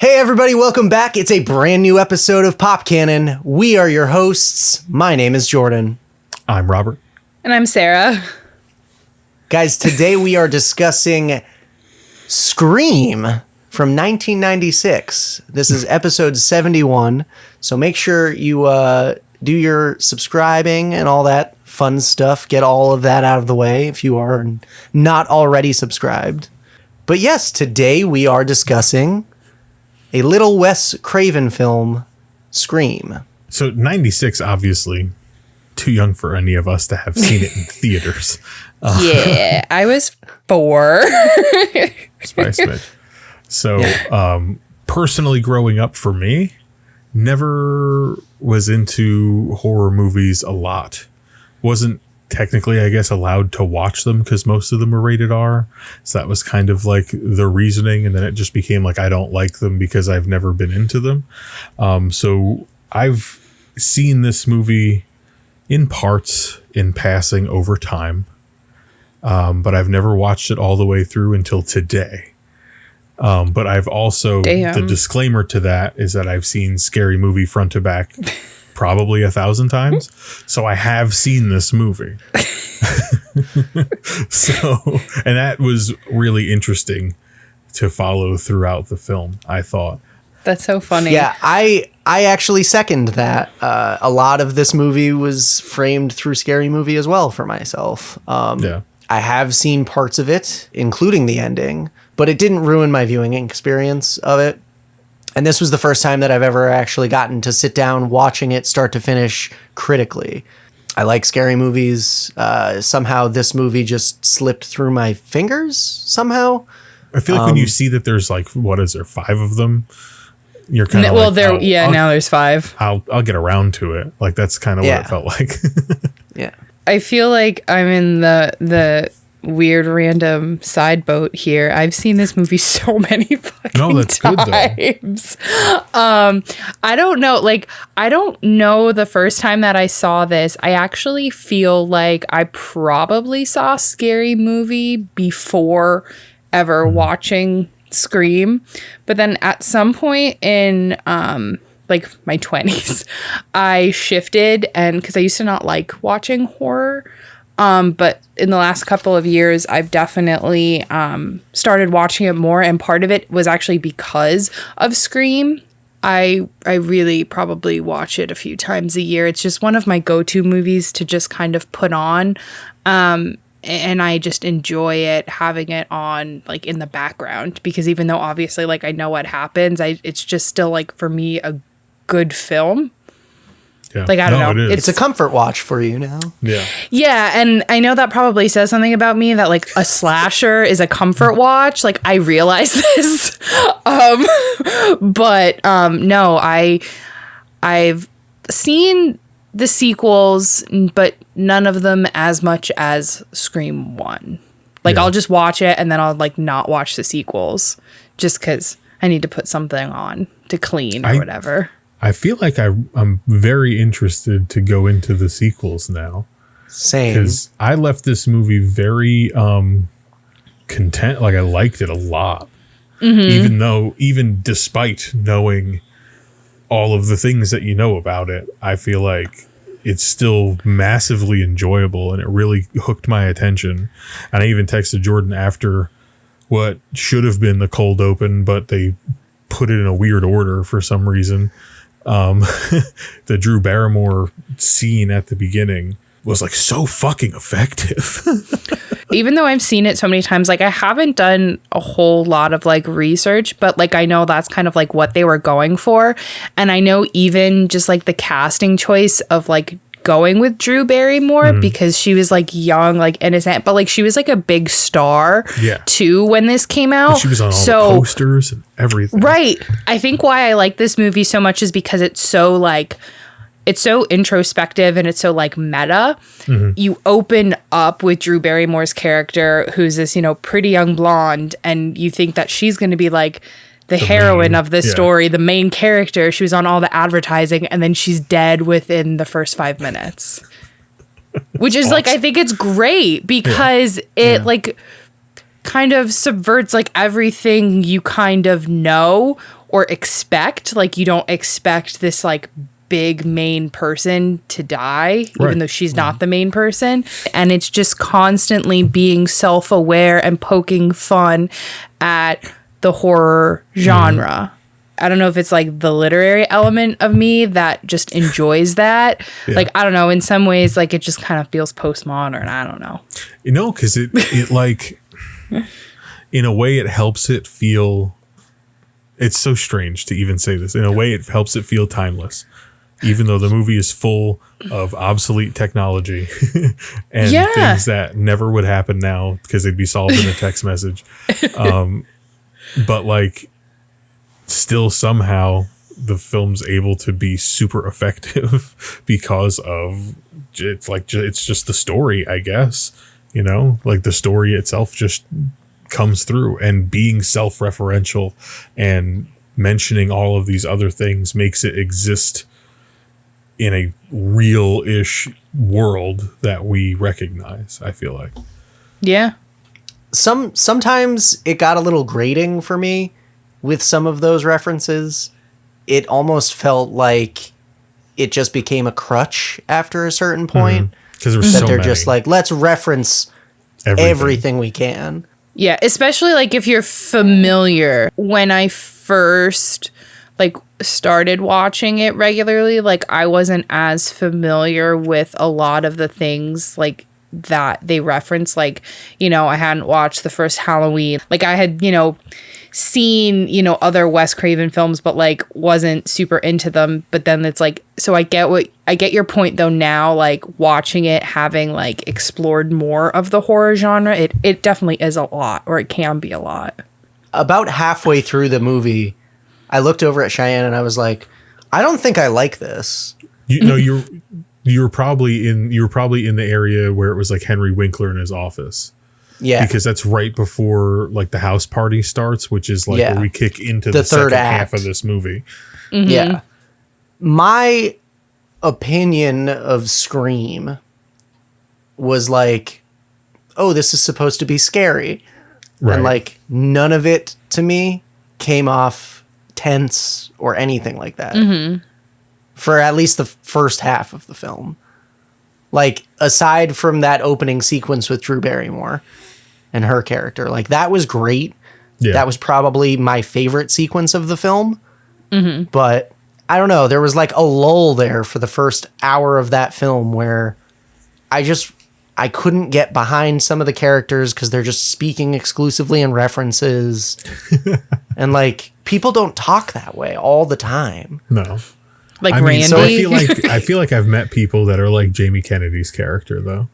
Hey everybody, welcome back. It's a brand new episode of Pop Kannon. We are your hosts. My name is Jordan. I'm Robert. And I'm Sarah. Guys, today we are discussing Scream from 1996. This is episode 71, so make sure you do your subscribing and all that fun stuff. Get all of that out of the way if you are not already subscribed. But yes, today we are discussing a little Wes Craven film, Scream. So 96, obviously, too young for any of us to have seen it in theaters. Yeah, I was 4. Spice Mid. So personally growing up for me, never was into horror movies a lot. Wasn't technically, I guess, allowed to watch them because most of them are rated R. So that was kind of like the reasoning. And then it just became like, I don't like them because I've never been into them. So I've seen this movie in parts, in passing over time. But I've never watched it all the way through until today. But I've also, the disclaimer to that is that I've seen Scary Movie front to back probably 1,000 times. So I have seen this movie. And that was really interesting to follow throughout the film, I thought. That's so funny. Yeah, I actually second that. A lot of this movie was framed through Scary Movie as well for myself. I have seen parts of it, including the ending, but it didn't ruin my viewing experience of it. And this was the first time that I've ever actually gotten to sit down watching it start to finish critically. I like scary movies. Somehow this movie just slipped through my fingers somehow. I feel like when you see that there's like, what is there, 5 of them? You're kind of now there's 5. I'll get around to it. Like that's kind of what it felt like. Yeah. I feel like I'm in the weird random side boat here. I've seen this movie so many fucking times. Good, I don't know. Like, I don't know the first time that I saw this. I actually feel like I probably saw Scary Movie before ever watching Scream. But then at some point in like my 20s, I shifted, and because I used to not like watching horror. But in the last couple of years, I've definitely started watching it more. And part of it was actually because of Scream. I really probably watch it a few times a year. It's just one of my go-to movies to just kind of put on. And I just enjoy it, having it on like in the background, because even though obviously like I know what happens, it's just still like for me a good film. Yeah. Like, I don't know. It's a comfort watch for you now. Yeah. Yeah. And I know that probably says something about me that like a slasher is a comfort watch. Like I realize this. No, I've seen the sequels, but none of them as much as Scream 1. Like I'll just watch it and then I'll like not watch the sequels just because I need to put something on to clean or whatever. I feel like I'm very interested to go into the sequels now. Same. Because I left this movie very content. Like I liked it a lot. Mm-hmm. Even despite knowing all of the things that you know about it, I feel like it's still massively enjoyable and it really hooked my attention. And I even texted Jordan after what should have been the cold open, but they put it in a weird order for some reason. The Drew Barrymore scene at the beginning was like so fucking effective. Even though I've seen it so many times, like I haven't done a whole lot of like research, but like I know that's kind of like what they were going for. And I know even just like the casting choice of like going with Drew Barrymore because she was like young, like innocent, but like she was like a big star too when this came out. And she was on all the posters and everything. Right. I think why I like this movie so much is because it's so like, it's so introspective and it's so like meta. Mm-hmm. You open up with Drew Barrymore's character, who's this, you know, pretty young blonde, and you think that she's going to be like the heroine of this story, the main character. She was on all the advertising, and then she's dead within the first 5 minutes. Which is awesome. Like, I think it's great because it like kind of subverts like everything you kind of know or expect. Like you don't expect this like big main person to die, even though she's not the main person. And it's just constantly being self-aware and poking fun at the horror genre. I don't know if it's like the literary element of me that just enjoys that. Yeah. Like, I don't know, in some ways, like it just kind of feels postmodern. I don't know. You know, because it like, in a way, it helps it feel, it's so strange to even say this. In a way, it helps it feel timeless. Even though the movie is full of obsolete technology and things that never would happen now because they'd be solved in a text message. But like, still somehow the film's able to be super effective because of it's just the story, I guess, you know, like the story itself just comes through, and being self-referential and mentioning all of these other things makes it exist in a real-ish world that we recognize, I feel like. Yeah. Sometimes it got a little grating for me with some of those references. It almost felt like it just became a crutch after a certain point. Because there's so they're many. Just like, let's reference everything we can. Yeah, especially like if you're familiar. When I first like started watching it regularly, like I wasn't as familiar with a lot of the things like that they reference. Like, you know, I hadn't watched the first Halloween. Like I had, you know, seen, you know, other Wes Craven films, but like wasn't super into them. But then it's like, so I get your point though now, like watching it, having like explored more of the horror genre, it definitely is a lot, or it can be a lot. About halfway through the movie, I looked over at Cheyenne and I was like, I don't think I like this. You know, you were probably in the area where it was like Henry Winkler in his office. Yeah. Because that's right before like the house party starts, which is like where we kick into the third half of this movie. Mm-hmm. Yeah. My opinion of Scream was like, oh, this is supposed to be scary. Right. And like none of it to me came off tense or anything like that. Mm-hmm. For at least the first half of the film. Like, aside from that opening sequence with Drew Barrymore and her character, like, that was great. Yeah. That was probably my favorite sequence of the film. Mm-hmm. But, I don't know, there was, like, a lull there for the first hour of that film where I couldn't get behind some of the characters because they're just speaking exclusively in references. And, like, people don't talk that way all the time. No. Like I mean, Randy. So I feel like I've met people that are like Jamie Kennedy's character, though.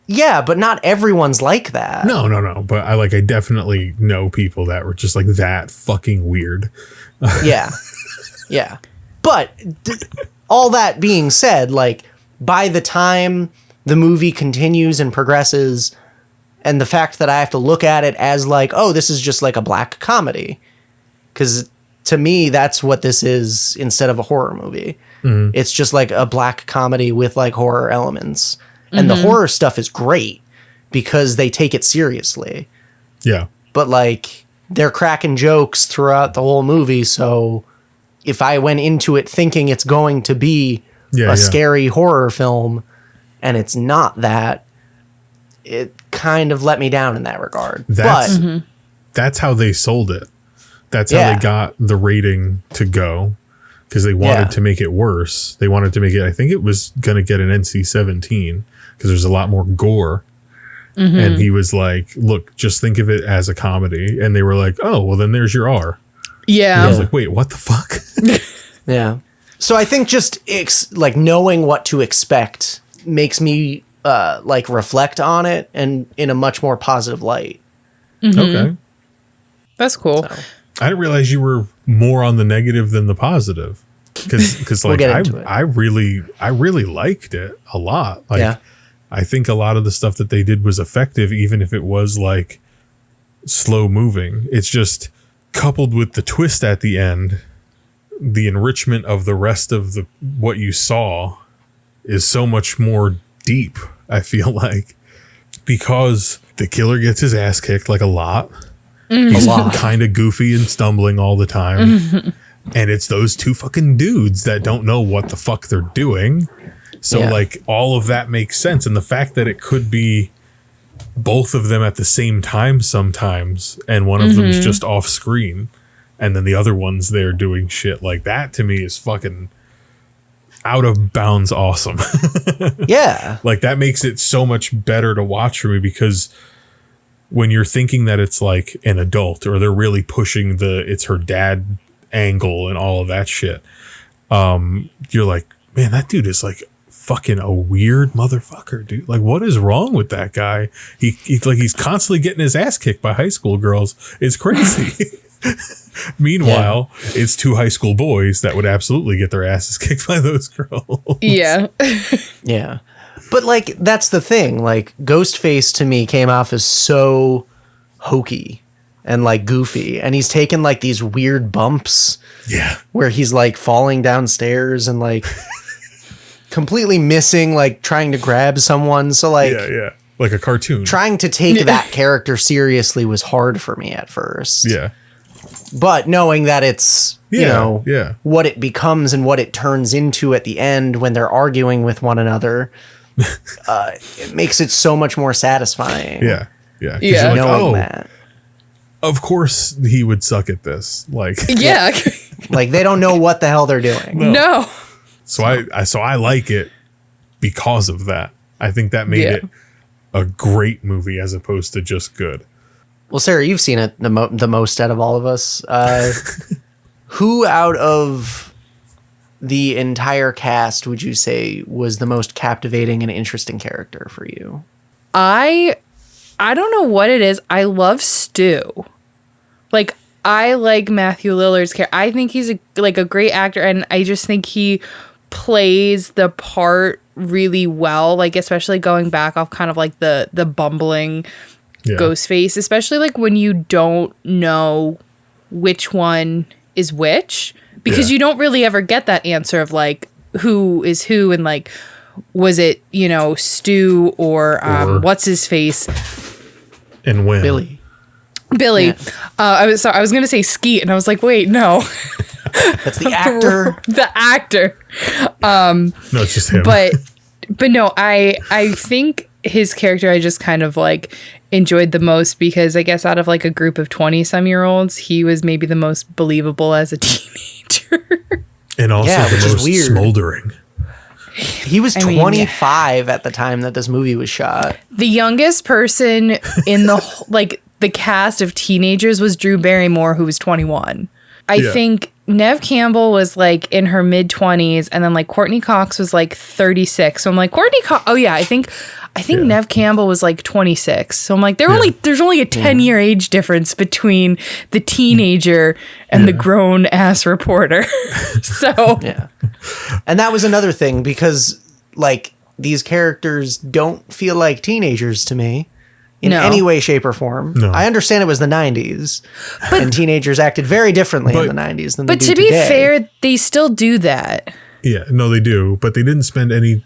Yeah, but not everyone's like that. No. But I definitely know people that were just like that fucking weird. Yeah. But all that being said, like by the time the movie continues and progresses, and the fact that I have to look at it as like, oh, this is just like a black comedy, because to me, that's what this is instead of a horror movie. Mm-hmm. It's just like a black comedy with like horror elements. And the horror stuff is great because they take it seriously. Yeah. But like they're cracking jokes throughout the whole movie. So if I went into it thinking it's going to be a scary horror film and it's not that, it kind of let me down in that regard. That's how they sold it. That's how they got the rating to go, because they wanted to make it worse. They wanted to make it, I think it was going to get an NC-17 because there's a lot more gore. Mm-hmm. And he was like, look, just think of it as a comedy. And they were like, oh, well, then there's your R. Yeah. And I was like, wait, what the fuck? Yeah. So I think just like knowing what to expect makes me like reflect on it and in a much more positive light. Mm-hmm. Okay. That's cool. So. I didn't realize you were more on the negative than the positive, because like I really liked it a lot. Like I think a lot of the stuff that they did was effective, even if it was like slow moving. It's just coupled with the twist at the end, the enrichment of the rest of what you saw is so much more deep. I feel like because the killer gets his ass kicked like a lot. He's kind of goofy and stumbling all the time. And it's those two fucking dudes that don't know what the fuck they're doing. So like all of that makes sense. And the fact that it could be both of them at the same time sometimes, and one of them is just off screen, and then the other one's there doing shit like that, to me is fucking out of bounds awesome. Yeah. Like that makes it so much better to watch for me, because when you're thinking that it's like an adult, or they're really pushing it's her dad angle and all of that shit, you're like, man, that dude is like fucking a weird motherfucker, dude. Like, what is wrong with that guy? He's constantly getting his ass kicked by high school girls. It's crazy. Meanwhile, it's two high school boys that would absolutely get their asses kicked by those girls. Yeah. Yeah. But like, that's the thing. Like, Ghostface to me came off as so hokey and like goofy, and he's taken like these weird bumps. Yeah. Where he's like falling downstairs and like completely missing, like trying to grab someone. So like, yeah. Like a cartoon. Trying to take that character seriously was hard for me at first. Yeah. But knowing that it's, you know, what it becomes and what it turns into at the end when they're arguing with one another, it makes it so much more satisfying. Yeah. Yeah. Yeah. Like, Knowing that. Of course he would suck at this. Like, Yeah. Like they don't know what the hell they're doing. No. So I like it because of that. I think that made it a great movie as opposed to just good. Well, Sarah, you've seen it the most out of all of us. Who out of the entire cast would you say was the most captivating and interesting character for you? I don't know what it is. I love Stu. Like, I like Matthew Lillard's character. I think he's a great actor, and I just think he plays the part really well. Like, especially going back off kind of like the bumbling Ghostface, especially like when you don't know which one is which, because you don't really ever get that answer of like who is who, and like, was it, you know, Stu or what's his face, and when Billy. Yeah. I was gonna say Skeet, and I was like, wait, no. That's the actor. The actor. No, it's just him. But no, I think his character I just kind of like enjoyed the most, because I guess out of like a group of 20-some-year-olds, he was maybe the most believable as a teenager. And also the most smoldering. He was 25 at the time that this movie was shot. The youngest person in the like the cast of teenagers was Drew Barrymore, who was 21. I think Neve Campbell was like in her mid-20s, and then like Courtney Cox was like 36. So I'm like, Courtney Cox, oh yeah, I think Neve Campbell was like 26. So I'm like, there's only a 10-year age difference between the teenager and the grown-ass reporter. So and that was another thing, because like these characters don't feel like teenagers to me. In any way, shape, or form. No. I understand it was the 90s, and teenagers acted very differently in the 90s than they do today. But to be fair, they still do that. Yeah, no, they do. But they didn't spend any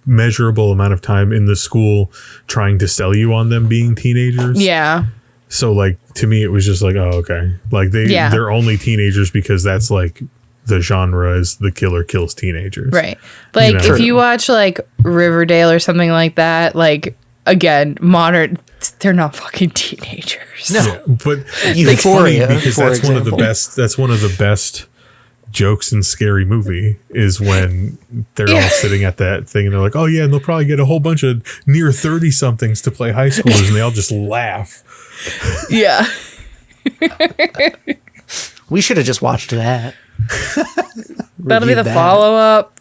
measurable amount of time in the school trying to sell you on them being teenagers. Yeah. So, like, to me, it was just like, oh, okay. Like, they're only teenagers because that's, like, the genre is the killer kills teenagers. Right. Like, if you watch, like, Riverdale or something like that, like... Again, modern, they're not fucking teenagers. No, yeah, but Euphoria, because that's one of the best. That's one of the best jokes in Scary Movie is when they're all sitting at that thing and they're like, "Oh yeah," and they'll probably get a whole bunch of near 30-somethings to play high schoolers, and they all just laugh. Yeah, we should have just watched that. That'll be the follow-up.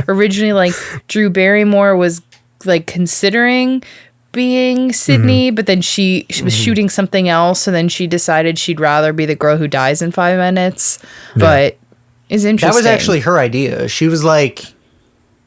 Originally, like Drew Barrymore was like considering being Sydney, but then she was shooting something else, and then she decided she'd rather be the girl who dies in 5 minutes. But is interesting. That was actually her idea. She was like,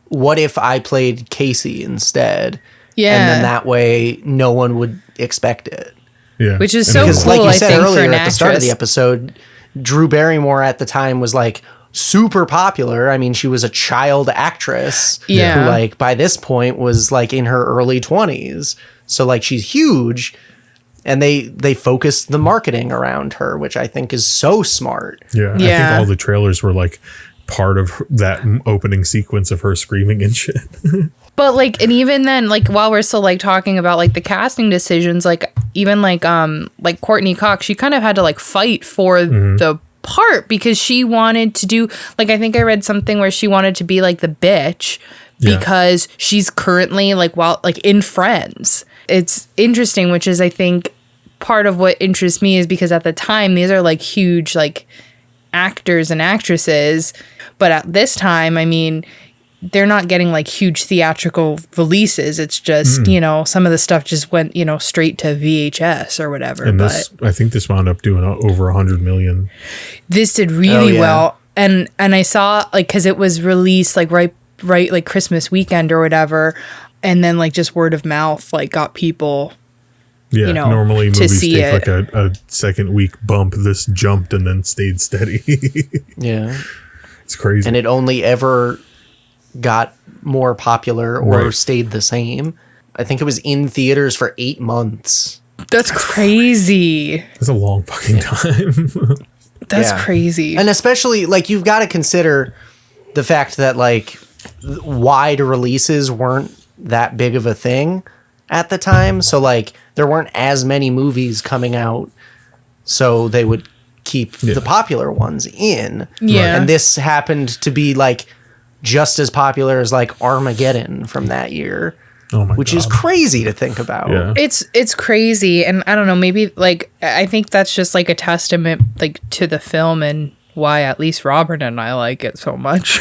what if I played Casey instead? Yeah. And then that way no one would expect it. Yeah. Which is so cool, like you said I think, earlier for an at the start of actress. the episode, Drew Barrymore at the time was like, super popular. I mean, she was a child actress. Yeah. Who, like, by this point was like in her early 20s. So like she's huge. And they focused the marketing around her, which I think is so smart. Yeah. I think all the trailers were like part of that opening sequence of her screaming and shit. But like, and even then, like, while we're still like talking about like the casting decisions, like even like Courtney Cox, she kind of had to like fight for the part because she wanted to do, like, I think I read something where she wanted to be like the bitch because she's currently like in Friends. It's interesting, which is, I think, part of what interests me is because at the time these are like huge like actors and actresses, but at this time, I mean, they're not getting like huge theatrical releases. It's just, you know, some of the stuff just went, you know, straight to VHS or whatever. And I think this wound up doing over 100 million. This did really well. And I saw like, cause it was released like right like Christmas weekend or whatever. And then like just word of mouth, like got people, you know, normally movies take it. like a second week bump. This jumped and then stayed steady. Yeah. It's crazy. And it only ever got more popular or stayed the same. I think it was in theaters for 8 months. That's crazy. That's a long fucking time. That's crazy. And especially, like, you've got to consider the fact that, like, wide releases weren't that big of a thing at the time. So, like, there weren't as many movies coming out. So they would keep the popular ones in. Yeah. And this happened to be, like, just as popular as, like, Armageddon from that year. Oh my which God. is crazy to think about. Yeah. It's crazy, and I don't know, maybe like I think that's just like a testament like to the film and why at least Robert and I like it so much.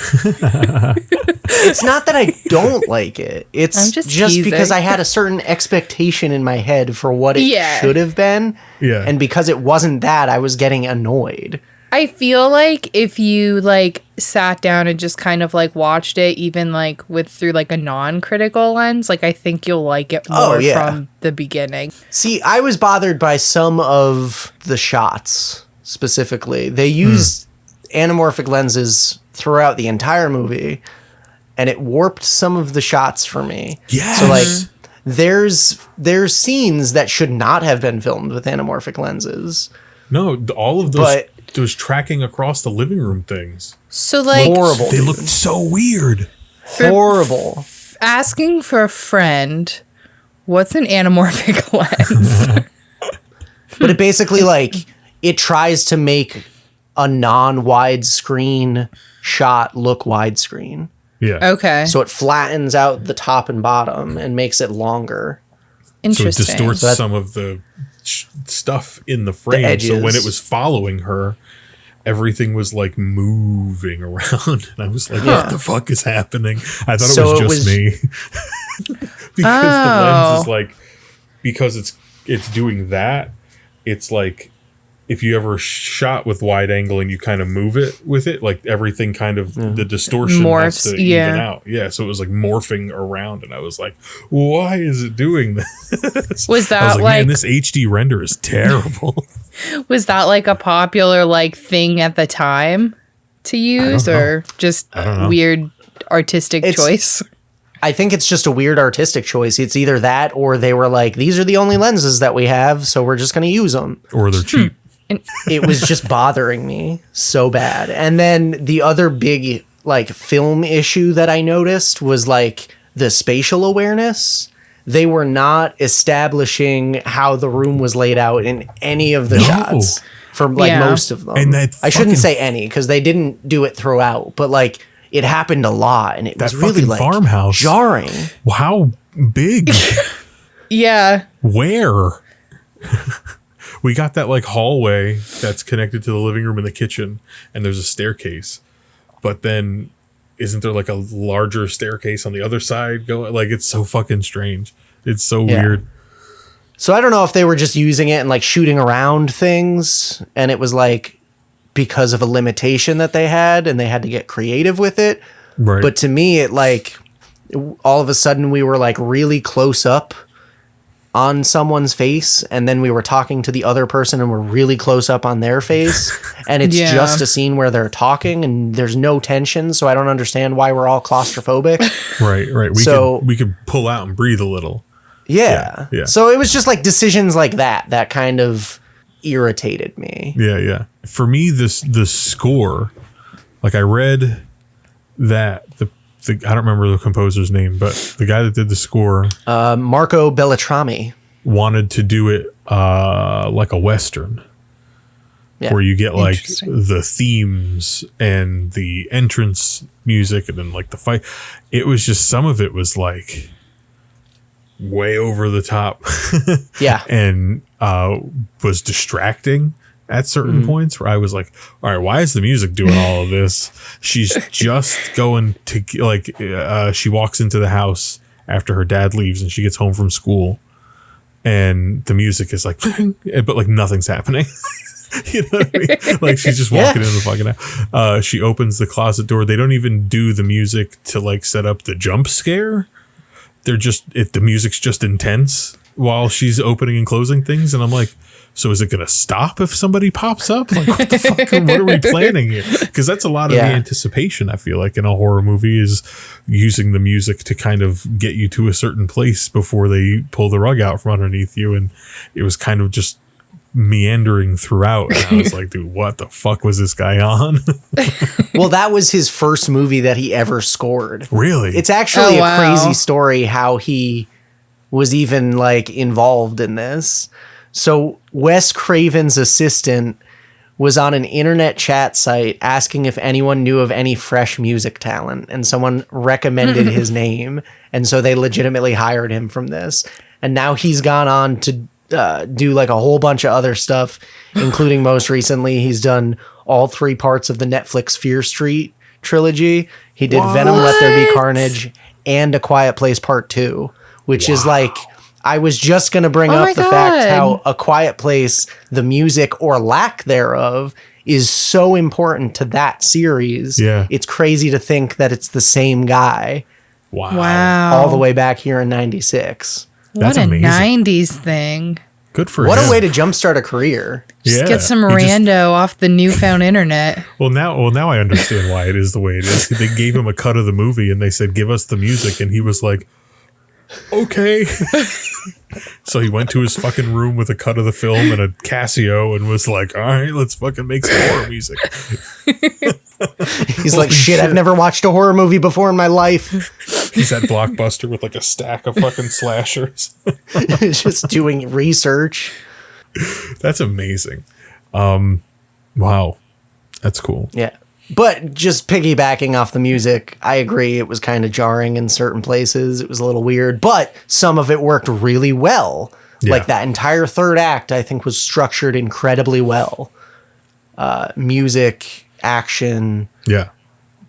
It's not that I don't like it. It's I'm just because I had a certain expectation in my head for what it should have been. Yeah. And because it wasn't that, I was getting annoyed. I feel like if you like sat down and just kind of like watched it, even like through like a non-critical lens, like I think you'll like it more from the beginning. See, I was bothered by some of the shots specifically. They used anamorphic lenses throughout the entire movie, and it warped some of the shots for me. Yes. So like there's scenes that should not have been filmed with anamorphic lenses. No, all of those tracking across the living room things. So like horrible. They looked so weird. Horrible. Asking for a friend, what's an anamorphic lens? But it basically like it tries to make a non-widescreen shot look widescreen. Yeah. Okay. So it flattens out the top and bottom and makes it longer. Interesting. So it distorts some of the stuff in the frame. So when it was following her, everything was like moving around. And I was like, what the fuck is happening? I thought it was just me. Because the lens is like, because it's doing that, it's like if you ever shot with wide angle and you kind of move it with it, like everything kind of the distortion has to even out. Yeah, so it was like morphing around, and I was like, why is it doing this? Was that I was like, man, this HD render is terrible. Was that like a popular like thing at the time to use, or just weird artistic choice? I think it's just a weird artistic choice. It's either that or they were like, these are the only lenses that we have, so we're just going to use them. Or they're cheap. It was just bothering me so bad. And then the other big like film issue that I noticed was like the spatial awareness. They were not establishing how the room was laid out in any of the shots for like most of them. And I shouldn't say any because they didn't do it throughout, but like it happened a lot, and it was really like farmhouse jarring. How big? Yeah. Where? We got that like hallway that's connected to the living room and the kitchen, and there's a staircase. But then isn't there like a larger staircase on the other side going? Like, it's so fucking strange. It's so weird. So I don't know if they were just using it and like shooting around things, and it was like because of a limitation that they had and they had to get creative with it. Right. But to me, it like all of a sudden we were like really close up on someone's face, and then we were talking to the other person and we're really close up on their face. and it's just a scene where they're talking and there's no tension, so I don't understand why we're all claustrophobic. Right. We could pull out and breathe a little. Yeah. So it was just like decisions like that kind of irritated me. Yeah. For me, the score, like I read that I don't remember the composer's name, but the guy that did the score, Marco Beltrami, wanted to do it like a Western. Yeah. Where you get like the themes and the entrance music and then like the fight. It was just, some of it was like way over the top. Yeah. And was distracting at certain points where I was like, all right, why is the music doing all of this? She's just going to like, she walks into the house after her dad leaves and she gets home from school and the music is like, but like nothing's happening. You know what I mean? Like she's just walking into the fucking house. She opens the closet door. They don't even do the music to like set up the jump scare. They're just, the music's just intense while she's opening and closing things. And I'm like, so is it going to stop if somebody pops up? Like, what the fuck? What are we planning here? Because that's a lot of the anticipation, I feel like, in a horror movie, is using the music to kind of get you to a certain place before they pull the rug out from underneath you. And it was kind of just meandering throughout. And I was like, dude, what the fuck was this guy on? Well, that was his first movie that he ever scored. Really? It's actually a crazy story how he was even like involved in this. So Wes Craven's assistant was on an internet chat site asking if anyone knew of any fresh music talent, and someone recommended his name, and so they legitimately hired him from this. And now he's gone on to do like a whole bunch of other stuff, including most recently he's done all 3 parts of the Netflix Fear Street trilogy. He did Venom, Let There Be Carnage, and A Quiet Place Part 2, which is like, I was just going to bring up the fact how A Quiet Place, the music or lack thereof, is so important to that series. Yeah. It's crazy to think that it's the same guy. Wow. All the way back here in 96. That's what a amazing 90s thing. Good for him. What a way to jumpstart a career. Just get some rando off the newfound internet. Well, now I understand why it is the way it is. They gave him a cut of the movie and they said, give us the music. And he was like, okay. So he went to his fucking room with a cut of the film and a Casio and was like, all right, let's fucking make some horror music. He's like, shit, I've never watched a horror movie before in my life. He's at Blockbuster with like a stack of fucking slashers. Just doing research. That's amazing. Wow. That's cool. Yeah. But just piggybacking off the music, I agree. It was kind of jarring in certain places. It was a little weird, but some of it worked really well. Yeah. Like that entire third act, I think, was structured incredibly well. Music, action,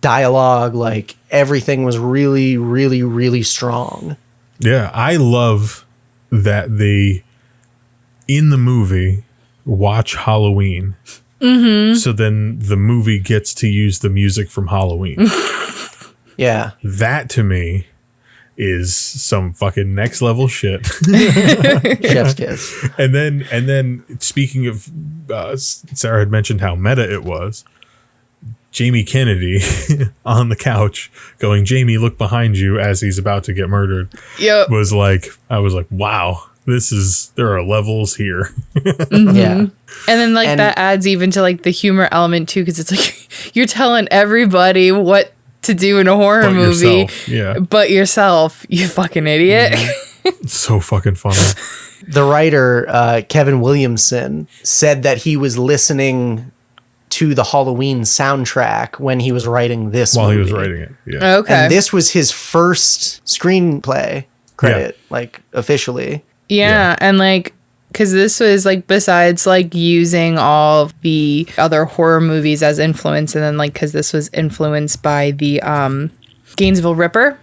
dialogue, like everything was really, really, really strong. Yeah, I love that they, in the movie, watch Halloween. Mm-hmm. So then the movie gets to use the music from Halloween. Yeah. That to me is some fucking next level shit. Chef's kiss. And then speaking of, Sarah had mentioned how meta it was. Jamie Kennedy on the couch going, Jamie, look behind you as he's about to get murdered. Yep. I was like, wow. There are levels here. Mm-hmm. Yeah. And then that adds even to like the humor element too, because it's like you're telling everybody what to do in a horror movie. But yourself, you fucking idiot. Mm-hmm. So fucking funny. The writer, Kevin Williamson, said that he was listening to the Halloween soundtrack when he was writing this movie. While he was writing it. Yeah. Okay. And this was his first screenplay credit, like officially. Yeah, and like, because this was like, besides like using all of the other horror movies as influence, and then like, because this was influenced by the Gainesville Ripper,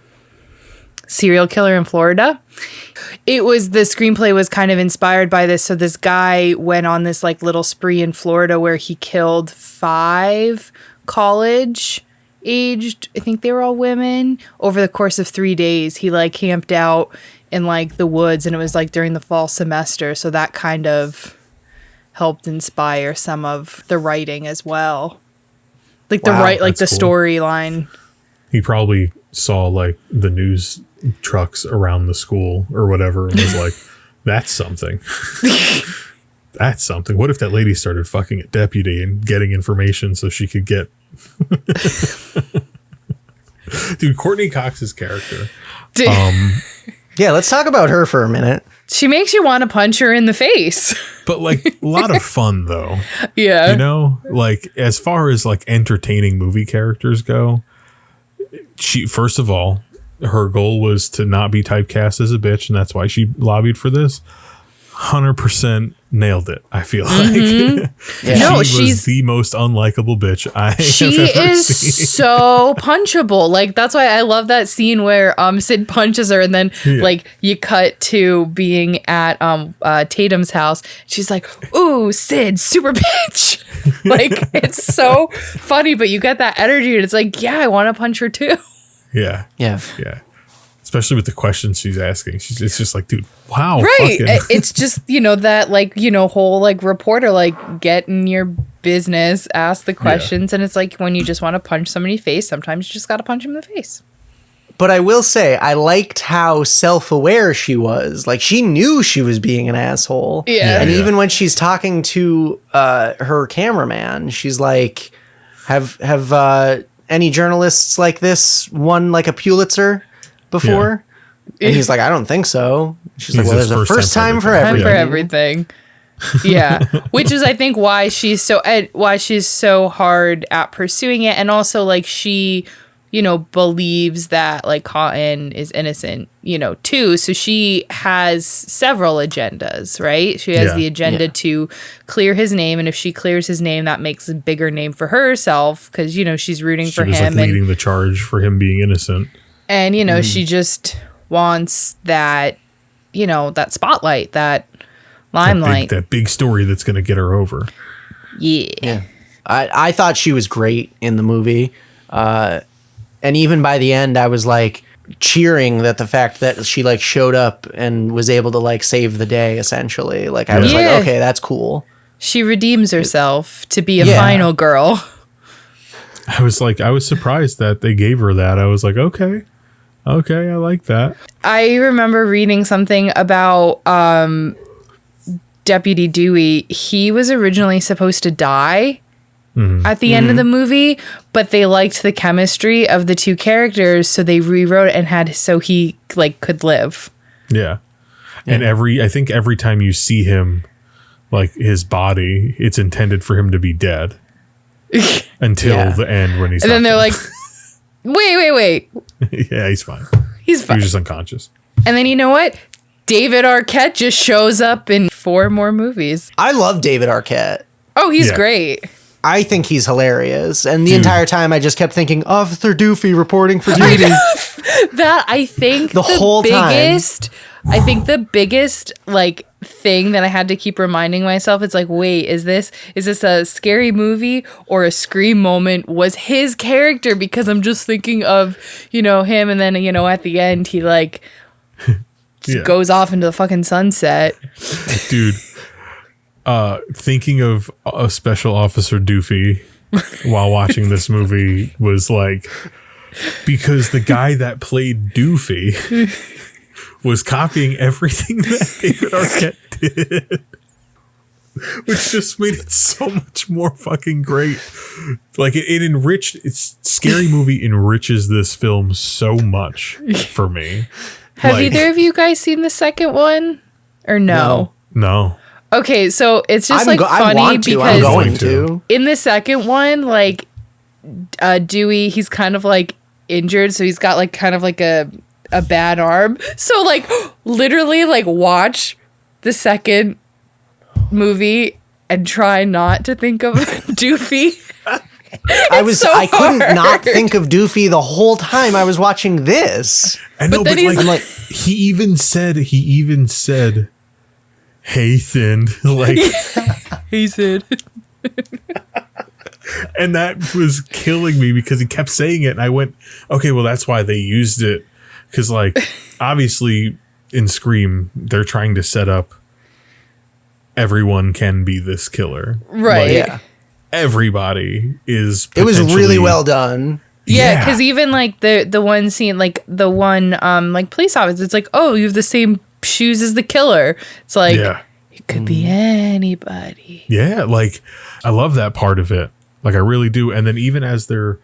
serial killer in Florida. The screenplay was kind of inspired by this. So this guy went on this like little spree in Florida where he killed 5 college aged, I think they were all women, over the course of 3 days. He like camped out in like the woods, and it was like during the fall semester, so that kind of helped inspire some of the writing as well. Like Wow, the that's cool. storyline. He probably saw like the news trucks around the school or whatever and was like, that's something. That's something. What if that lady started fucking a deputy and getting information so she could get... Dude, Courtney Cox's character. Yeah, let's talk about her for a minute. She makes you want to punch her in the face. But like a lot of fun though. Yeah. You know, like as far as like entertaining movie characters go, she, first of all, her goal was to not be typecast as a bitch, and that's why she lobbied for this. 100% nailed it. I feel like No, she was the most unlikable bitch I have she ever is seen. so punchable. Like that's why I love that scene where Sid punches her, and then like you cut to being at Tatum's house. She's like, "Ooh, Sid, super bitch!" Like it's so funny, but you get that energy, and it's like, yeah, I want to punch her too. Yeah. Yeah. Especially with the questions she's asking. It's just like, dude, wow. Right. Fucking. It's just, that like, whole like reporter, like get in your business, ask the questions. And it's like when you just want to punch somebody in the face, sometimes you just got to punch them in the face. But I will say, I liked how self-aware she was. Like, she knew she was being an asshole. Yeah. And even when she's talking to her cameraman, she's like, have any journalists like this won like a Pulitzer before? And he's like, I don't think so. She's like, well, there's a first time for everything. For everything. Yeah. Which is, I think, why she's so hard at pursuing it. And also, like, she, believes that, like, Cotton is innocent, too. So she has several agendas, right? She has the agenda to clear his name. And if she clears his name, that makes a bigger name for herself because, she's rooting for him. She was, like, leading the charge for him being innocent. And, she just wants that, that spotlight, that limelight. That big story that's going to get her over. Yeah. I thought she was great in the movie. And even by the end, I was like cheering that the fact that she like showed up and was able to like save the day, essentially. Like I was like, okay, that's cool. She redeems herself to be a final girl. I was surprised that they gave her that. I was like, okay, I like that. I remember reading something about Deputy Dewey. He was originally supposed to die at the end of the movie, but they liked the chemistry of the two characters, so they rewrote it and had so he like could live. Yeah. And I think every time you see him, like his body, it's intended for him to be dead until the end when he's. And then they're like, wait. Yeah, he's fine. He's fine. He was just unconscious. And then you know what? David Arquette just shows up in 4 more movies. I love David Arquette. Oh, he's great. I think he's hilarious. And the entire time I just kept thinking, Officer Doofy reporting for duty. That I think the whole biggest, I think the biggest like thing that I had to keep reminding myself, it's like, wait, is this a scary movie or a Scream moment? Was his character, because I'm just thinking of, him, and then, at the end he like just goes off into the fucking sunset. Dude. Thinking of a Special Officer Doofy while watching this movie was like, because the guy that played Doofy was copying everything that David Arquette did, which just made it so much more fucking great. Like it enriched, Scary Movie enriches this film so much for me. Have either of you guys seen the second one or no? No. Okay, so it's just funny because I'm going to. In the second one, like Dewey, he's kind of like injured, so he's got like kind of like a bad arm. So like literally like watch the second movie and try not to think of Doofy. I couldn't not think of Doofy the whole time I was watching this. I know, but like he even said, "Hey, Thin," like, he said. And that was killing me because he kept saying it, and I went, "Okay, well, that's why they used it." Because, like, obviously in Scream, they're trying to set up everyone can be this killer. Right. Like, everybody is. It was really well done. Yeah, because even like the one scene, like the one like police officer, it's like, oh, you have the same shoes as the killer. It's like it could be anybody. Yeah, like I love that part of it. Like I really do. And then even as they're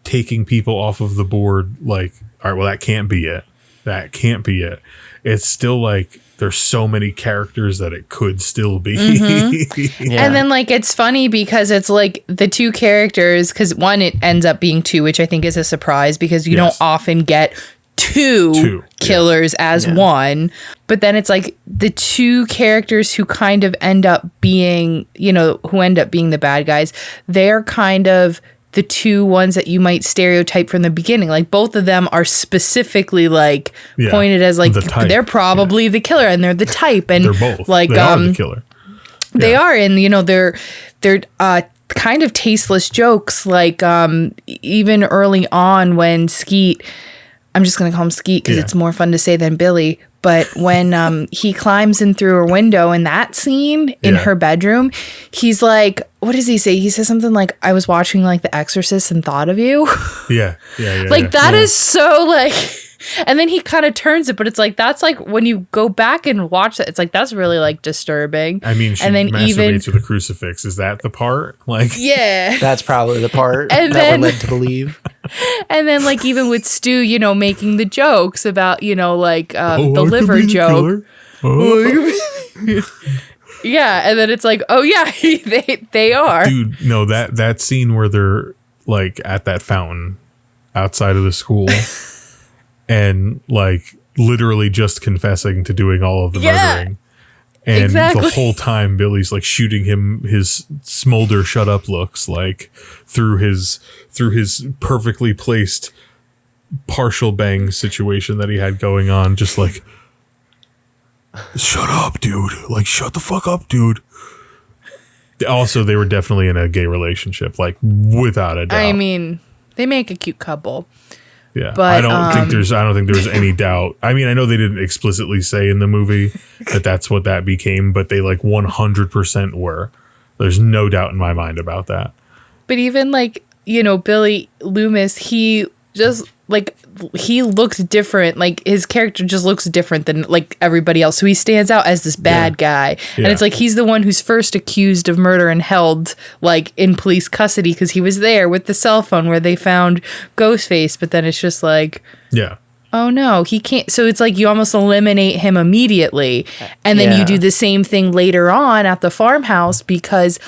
taking people off of the board, like, all right, well, that can't be it. That can't be it. It's still like there's so many characters that it could still be. And then like it's funny because it's like the two characters, because one, it ends up being two, which I think is a surprise because you don't often get two killers as one. But then it's like the two characters who kind of end up being, you know, who end up being the bad guys, they're kind of the two ones that you might stereotype from the beginning. Like both of them are specifically like pointed as like they're probably the killer, and they're the type, and they're both like they are the killer. They are, and you know they're kind of tasteless jokes. Like even early on when Skeet, I'm just gonna call him Skeet because it's more fun to say than Billy. But when he climbs in through her window in that scene in her bedroom, he's like, what does he say? He says something like, I was watching like The Exorcist and thought of you. Like that is so like, and then he kind of turns it, but it's like, that's like when you go back and watch that, it's like, that's really like disturbing. I mean, she masturbates with a crucifix. Is that the part? Like, that's probably the part and that we're led to believe. And then like even with Stu, you know, making the jokes about, you know, like the liver joke. Yeah, and then it's like, oh yeah, they are. Dude, no, that scene where they're like at that fountain outside of the school and like literally just confessing to doing all of the murdering. And the whole time Billy's like shooting him his smolder shut up looks like through his perfectly placed partial bang situation that he had going on, just like, shut up, dude. Like, shut the fuck up, dude. Also, they were definitely in a gay relationship, like without a doubt. I mean, they make a cute couple. Yeah, but I don't think there's any doubt. I mean, I know they didn't explicitly say in the movie that that's what that became, but they like 100% were. There's no doubt in my mind about that. But even like, you know, Billy Loomis, he just like, he looks different. Like his character just looks different than like everybody else. So he stands out as this bad guy. And it's like, he's the one who's first accused of murder and held like in police custody because he was there with the cell phone where they found Ghostface. But then it's just like, oh no, he can't. So it's like you almost eliminate him immediately. And then you do the same thing later on at the farmhouse because,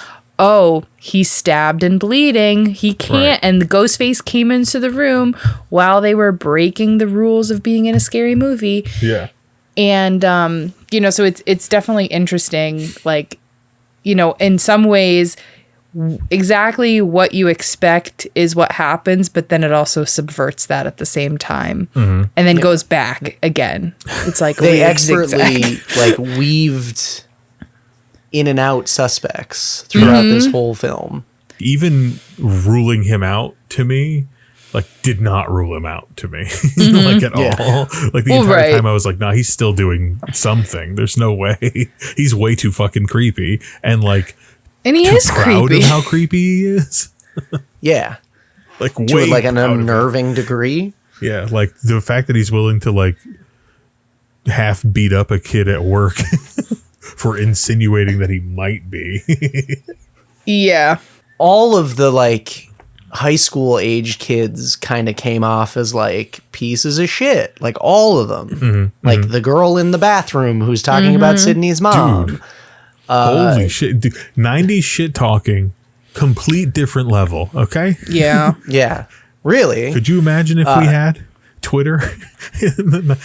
oh, he's stabbed and bleeding. He can't. And the Ghostface came into the room while they were breaking the rules of being in a scary movie. Yeah. And, you know, so it's definitely interesting. Like, you know, in some ways, exactly what you expect is what happens, but then it also subverts that at the same time and then goes back again. It's like they expertly like weaved in and out suspects throughout this whole film. Even ruling him out to me, like, did not rule him out to me, like at all. Like the entire time I was like, nah, he's still doing something. There's no way. He's way too fucking creepy. And like, and he is proud creepy of how creepy he is. Like way to like an unnerving degree. Yeah, like the fact that he's willing to like half beat up a kid at work for insinuating that he might be. All of the like high school age kids kind of came off as like pieces of shit. Like all of them. Like the girl in the bathroom who's talking about Sydney's mom. Dude, holy shit. Dude, 90s shit talking, complete different level. Okay. Yeah. Really? Could you imagine if we had Twitter?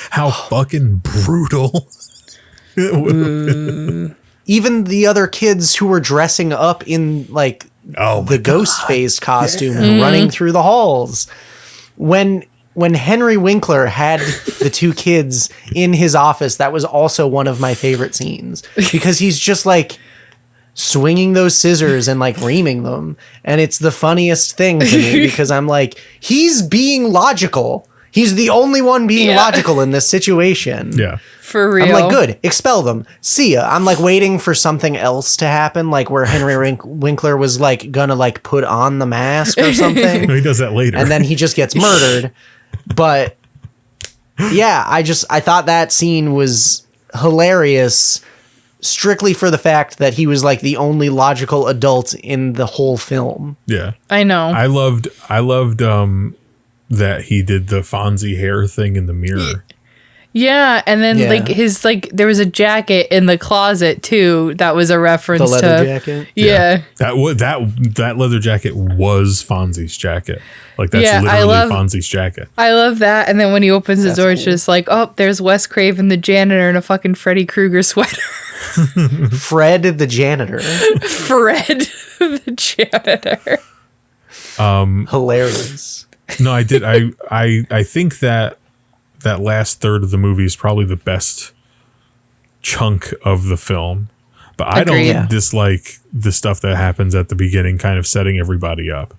How fucking brutal. Even the other kids who were dressing up in like the Ghostface costume and running through the halls. When Henry Winkler had the two kids in his office, that was also one of my favorite scenes because he's just like swinging those scissors and like reaming them. And it's the funniest thing to me because I'm like, he's being logical. He's the only one being logical in this situation. Yeah. For real. I'm like, good, expel them. See ya. I'm like waiting for something else to happen, like where Henry Winkler was like gonna like put on the mask or something. No, he does that later. And then he just gets murdered. But yeah, I thought that scene was hilarious strictly for the fact that he was like the only logical adult in the whole film. Yeah. I know. I loved that he did the Fonzie hair thing in the mirror. Yeah, and then like his like there was a jacket in the closet too that was a reference The leather to jacket. Yeah. That leather jacket was Fonzie's jacket. Like that's literally Fonzie's jacket. I love that. And then when he opens the door, it's just like, oh, there's Wes Craven, the janitor, in a fucking Freddy Krueger sweater. Fred the janitor. Fred the janitor. Hilarious. No, I did. I think that last third of the movie is probably the best chunk of the film. But I don't dislike the stuff that happens at the beginning, kind of setting everybody up.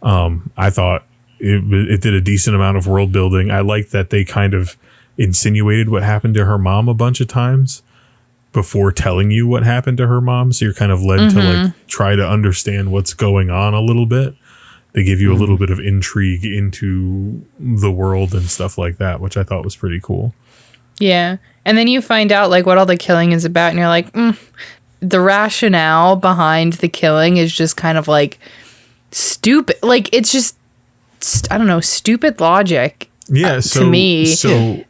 I thought it did a decent amount of world building. I liked that they kind of insinuated what happened to her mom a bunch of times before telling you what happened to her mom. So you're kind of led to like try to understand what's going on a little bit. They give you a little bit of intrigue into the world and stuff like that, which I thought was pretty cool. Yeah. And then you find out like what all the killing is about and you're like, the rationale behind the killing is just kind of like stupid. Like it's just, I don't know, stupid logic. Yeah. To me. So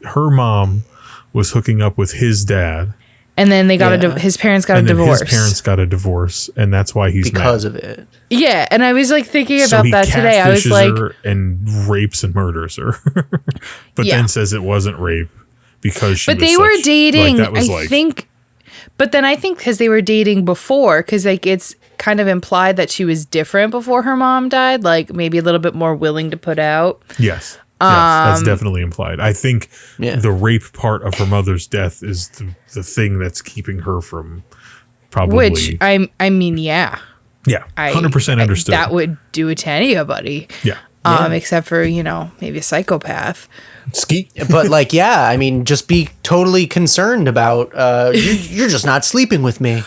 her mom was hooking up with his dad. And then they got his parents got a divorce. His parents got a divorce, and that's why he's because mad. of it. Yeah, and I was like thinking about that today. I was like, and rapes and murders her, but then says it wasn't rape because she. But they were dating. I think. But then I think because they were dating before, because like it's kind of implied that she was different before her mom died, like maybe a little bit more willing to put out. Yes. Yes, that's definitely implied. I think the rape part of her mother's death is the thing that's keeping her from probably. Which I mean, yeah. Yeah, 100% understood. That would do it to anybody. Yeah. Except for, maybe a psychopath. Ski. But like, yeah, I mean, just be totally concerned about, you're just not sleeping with me.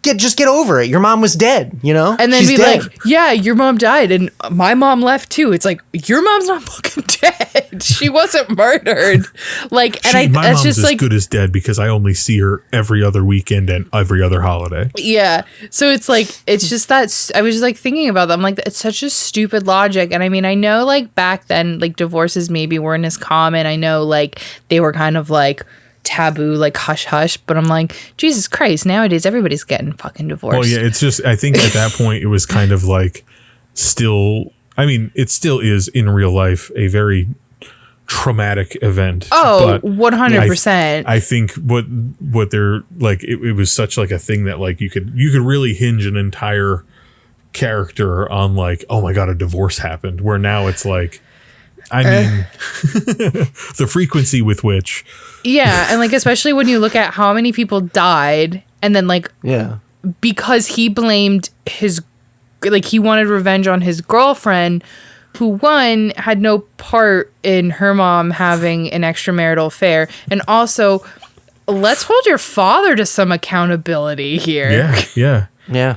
Just get over it. Your mom was dead, And then be dead. Like, yeah, your mom died and my mom left too. It's like, your mom's not fucking dead. She wasn't murdered. Like, and my that's mom's just as good as dead because I only see her every other weekend and every other holiday. Yeah. So it's like, it's just that I was just like thinking about that. I'm like, it's such a stupid logic. And I mean, I know like back then, like divorces maybe weren't as common. I know like they were kind of like taboo, like hush hush, but I'm like, Jesus Christ, nowadays everybody's getting fucking divorced. Well, yeah, it's just, I think at that point it was kind of like still, I mean, it still is in real life a very traumatic event. Oh, 100%. I think what they're like, it was such like a thing that like you could really hinge an entire character on like, oh my God, a divorce happened, where now it's like, I mean, the frequency with which. Yeah. And like, especially when you look at how many people died and then like, because he blamed he wanted revenge on his girlfriend who had no part in her mom having an extramarital affair. And also, let's hold your father to some accountability here. Yeah.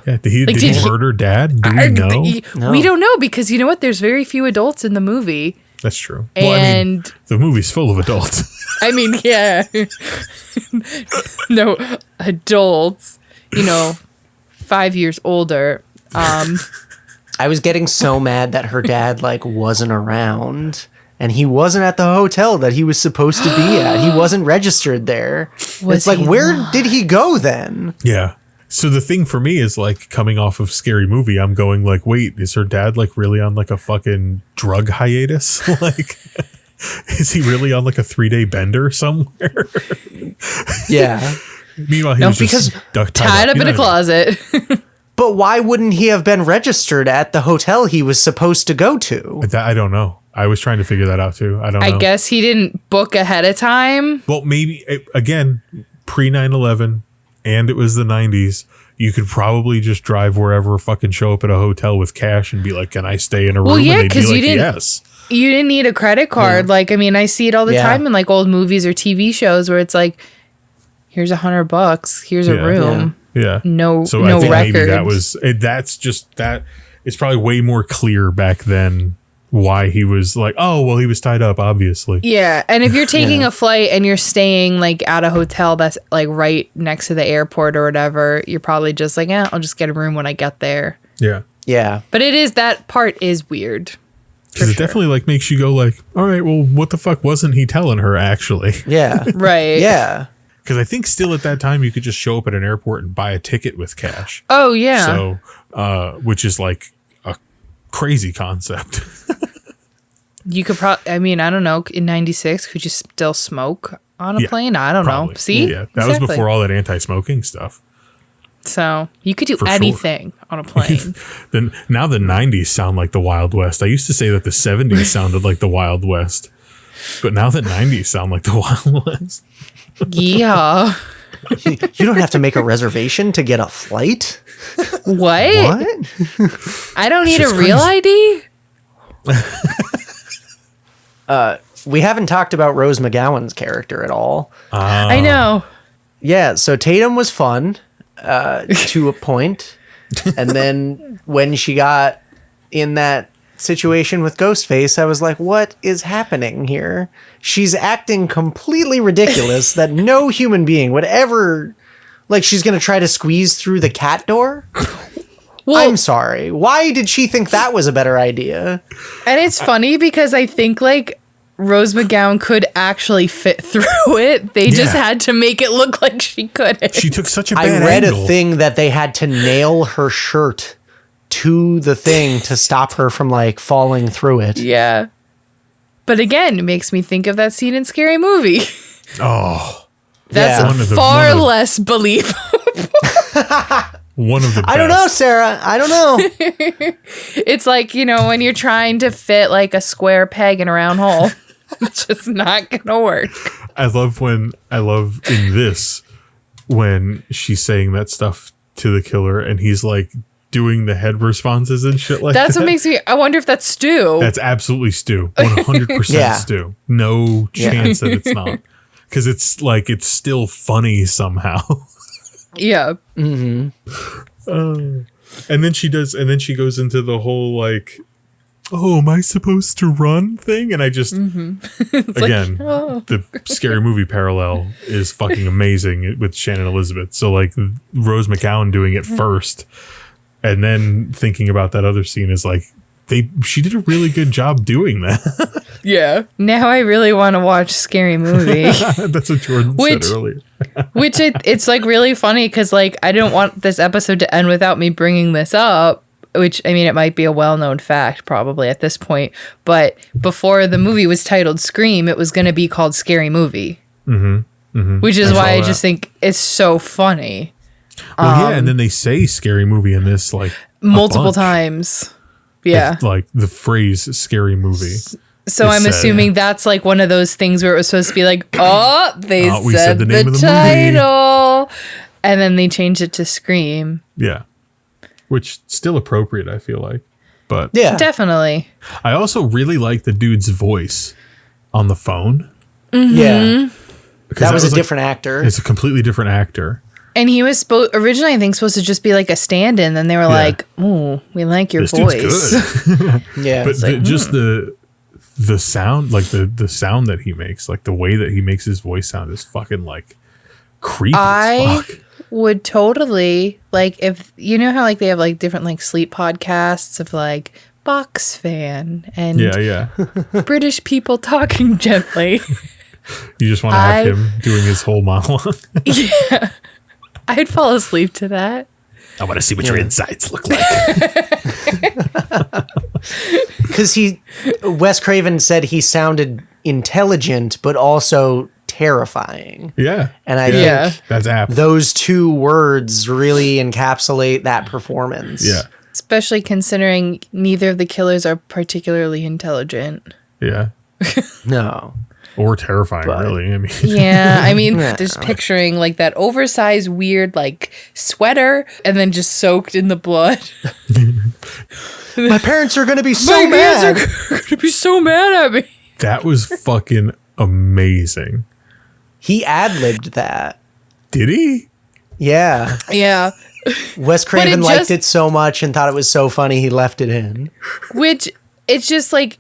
Did he murder dad? Do we know? No. We don't know because you know what? There's very few adults in the movie. That's true. And well, I mean, the movie's full of adults. I mean, yeah. No, adults, 5 years older. I was getting so mad that her dad like wasn't around and he wasn't at the hotel that he was supposed to be at. He wasn't registered there. It's like, where did he go then? Yeah. So the thing for me is like coming off of Scary Movie, I'm going like, wait, is her dad like really on like a fucking drug hiatus? Like, is he really on like a 3-day bender somewhere? Yeah. Meanwhile, he was just tied up in a closet. But why wouldn't he have been registered at the hotel he was supposed to go to? I don't know. I was trying to figure that out too. I don't know. I guess he didn't book ahead of time. Well, maybe, again, pre 9/11. And it was the 90s, you could probably just drive wherever, fucking show up at a hotel with cash and be like, can I stay in a room? Well, yeah, and they'd be like, you didn't. yes. You didn't need a credit card. Like, I mean, I see it all the time in like old movies or TV shows where it's like, here's $100. Here's a room. Yeah. No So I think records. maybe that was, that's just that. It's probably way more clear back then why he was like, oh, well, he was tied up, obviously. Yeah. And if you're taking a flight and you're staying like at a hotel that's like right next to the airport or whatever, you're probably just like, I'll just get a room when I get there. Yeah. Yeah. But that part is weird. Because it definitely like makes you go like, all right, well, what the fuck wasn't he telling her actually? Yeah. Right. Yeah. Because I think still at that time you could just show up at an airport and buy a ticket with cash. Oh, yeah. So, which is like a crazy concept. You could probably, I mean, I don't know, in 96, could you still smoke on a plane? I don't know. See? Yeah, that was before all that anti-smoking stuff. So you could do For anything on a plane. Then now the 90s sound like the Wild West. I used to say that the 70s sounded like the Wild West. But now the 90s sound like the Wild West. Yeah. You don't have to make a reservation to get a flight? What? I don't need a real ID? We haven't talked about Rose McGowan's character at all. I know. Yeah, so Tatum was fun to a point. And then when she got in that situation with Ghostface, I was like, what is happening here? She's acting completely ridiculous that no human being would ever... Like, she's going to try to squeeze through the cat door? Well, I'm sorry. Why did she think that was a better idea? And it's funny because I think, like, Rose McGowan could actually fit through it. They just had to make it look like she couldn't. She took such a bad I read angle. a thing that they had to nail her shirt to the thing to stop her from, like, falling through it. Yeah. But again, it makes me think of that scene in Scary Movie. Oh. That's far less believable. One of the best. I don't know, Sarah. I don't know. It's like, you know, when you're trying to fit like a square peg in a round hole. It's just not gonna work. I love in this when she's saying that stuff to the killer and he's like doing the head responses and shit like that. That's what makes me, I wonder if that's Stu. That's absolutely Stu. 100% Stu. No chance that it's not. Because it's like, it's still funny somehow. Yeah. And then she goes into the whole like, oh, am I supposed to run thing? And I just, again, the Scary Movie parallel is fucking amazing with Shannon Elizabeth. So like Rose McGowan doing it first and then thinking about that other scene is like, she did a really good job doing that. Yeah. Now I really want to watch Scary Movie. That's what Jordan said earlier. Which it's like really funny because like I didn't want this episode to end without me bringing this up. Which, I mean, it might be a well-known fact probably at this point. But before the movie was titled Scream, it was going to be called Scary Movie. Which is why I just think it's so funny. Well, and then they say Scary Movie in this like multiple times. Yeah. It's like the phrase Scary Movie. So I'm assuming that's like one of those things where it was supposed to be like, we said the name of the title. And then they changed it to Scream. Yeah. Which still appropriate, I feel like. But yeah, definitely. I also really like the dude's voice on the phone. Yeah. That was a different actor. It's a completely different actor. And he was originally, I think, supposed to just be like a stand-in. Then they were like, "Oh, we like your voice." Good. Yeah, but just the sound, like the sound that he makes, like the way that he makes his voice sound is fucking like creepy as fuck. Would totally like if you know how like they have like different like sleep podcasts of like Box Fan and British people talking gently. You just want to have him doing his whole monologue. Yeah. I'd fall asleep to that. I want to see what your insides look like. Because Wes Craven said he sounded intelligent, but also terrifying. Yeah. And I think that's apt. Those two words really encapsulate that performance. Yeah. Especially considering neither of the killers are particularly intelligent. Yeah. No. Or terrifying, really. I mean, I mean, just picturing like that oversized, weird, like sweater, and then just soaked in the blood. My parents are going to be so My mad. parents are going to be so mad at me. That was fucking amazing. He ad-libbed that. Did he? Yeah. Yeah. Wes Craven liked it so much and thought it was so funny he left it in. Which, it's just like,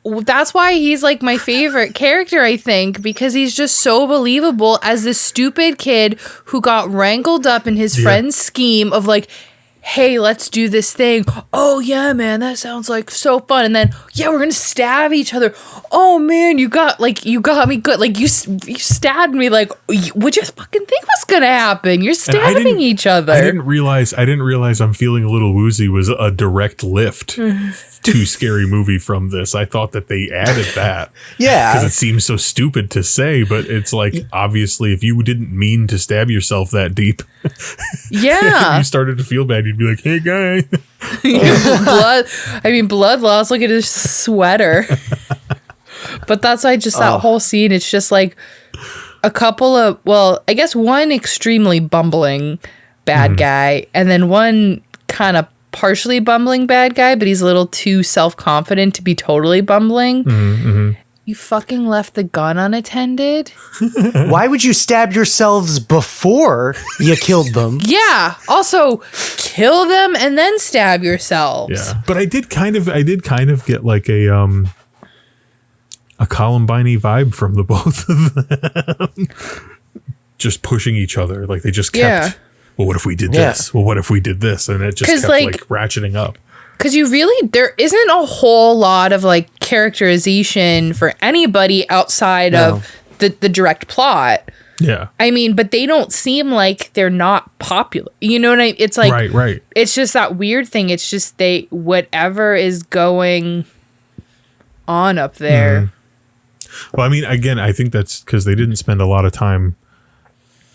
that's why he's like my favorite character, I think, because he's just so believable as this stupid kid who got wrangled up in his friend's scheme of like, hey, let's do this thing. Oh, yeah, man, that sounds like so fun. And then, yeah, we're going to stab each other. Oh, man, you got me good. Like, you stabbed me. Like, what'd you fucking think was going to happen? You're stabbing each other. I didn't realize I'm feeling a little woozy was a direct lift to Scary Movie from this. I thought that they added that. Yeah. Because it seems so stupid to say, but it's like, obviously, if you didn't mean to stab yourself that deep, yeah, you started to feel bad, you'd be like, hey, guy. Blood loss. Look at his sweater. But that's why just that whole scene, it's just like a couple of, well, I guess one extremely bumbling bad guy, and then one kind of partially bumbling bad guy, but he's a little too self-confident to be totally bumbling. You fucking left the gun unattended? Why would you stab yourselves before you killed them? Yeah. Also, kill them and then stab yourselves. Yeah. But I did kind of get like a Columbine-y vibe from the both of them. Just pushing each other. Like they just kept, well, what if we did this? Well, what if we did this? And it just kept like ratcheting up. Because there isn't a whole lot of like characterization for anybody outside of the direct plot. Yeah. I mean, but they don't seem like they're not popular. You know what I mean? It's like, right. It's just that weird thing. It's just whatever is going on up there. Well, I mean, again, I think that's because they didn't spend a lot of time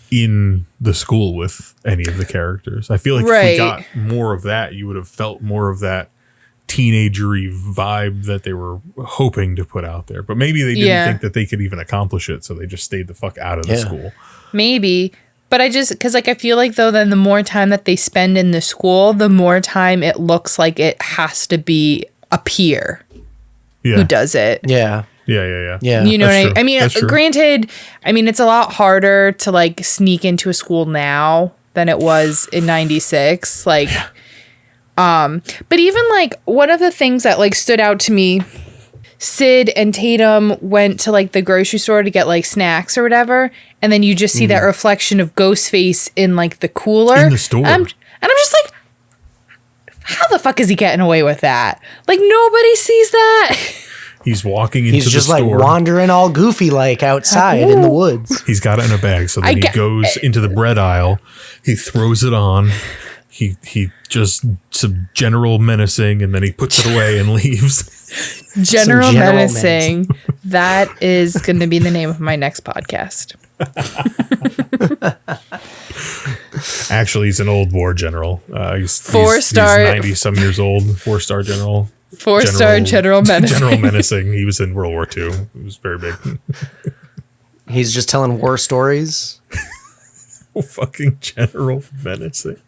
in the school with any of the characters. I feel like if we got more of that, you would have felt more of that teenagery vibe that they were hoping to put out there. But maybe they didn't think that they could even accomplish it, so they just stayed the fuck out of the school. Maybe. But because like I feel like though then the more time that they spend in the school, the more time it looks like it has to be a peer who does it. Yeah. Yeah. You know what I mean? Granted, I mean, it's a lot harder to like sneak into a school now than it was in 96. Like, but even like one of the things that like stood out to me, Sid and Tatum went to like the grocery store to get like snacks or whatever. And then you just see that reflection of Ghostface in like the cooler. In the store. And I'm just like, how the fuck is he getting away with that? Like nobody sees that. He's walking into the store. He's just like wandering all goofy like outside in the woods. He's got it in a bag. So then he goes into the bread aisle. He throws it on. He just some general menacing, and then he puts it away and leaves. General menacing. That is going to be the name of my next podcast. Actually, he's an old war general. He's 4-star. He's 90 some years old. 4-star general. 4-star General Menacing. General Menacing. He was in World War II. It was very big. He's just telling war stories. Fucking General Menacing.